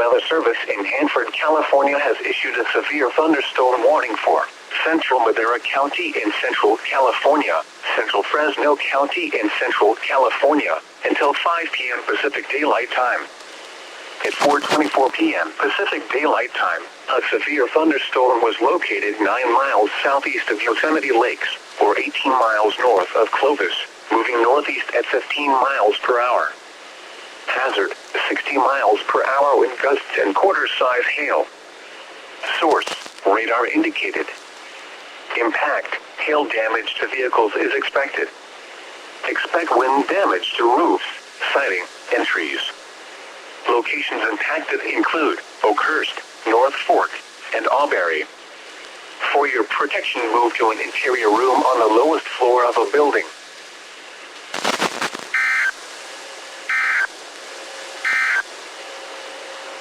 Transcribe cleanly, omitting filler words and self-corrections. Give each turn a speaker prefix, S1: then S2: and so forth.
S1: Weather Service in Hanford, California has issued a severe thunderstorm warning for Central Madera County in Central California, Central Fresno County in Central California, until 5 p.m. Pacific Daylight Time. At 4:24 p.m. Pacific Daylight Time, a severe thunderstorm was located 9 miles southeast of Yosemite Lakes, or 18 miles north of Clovis, moving northeast at 15 miles per hour. Hazard, 60 miles per hour with gusts and quarter-size hail. Source, radar indicated. Impact, hail damage to vehicles is expected. Expect wind damage to roofs, siding, and trees. Locations impacted include Oakhurst, North Fork, and Auberry. For your protection, move to an interior room on the lowest floor of a building.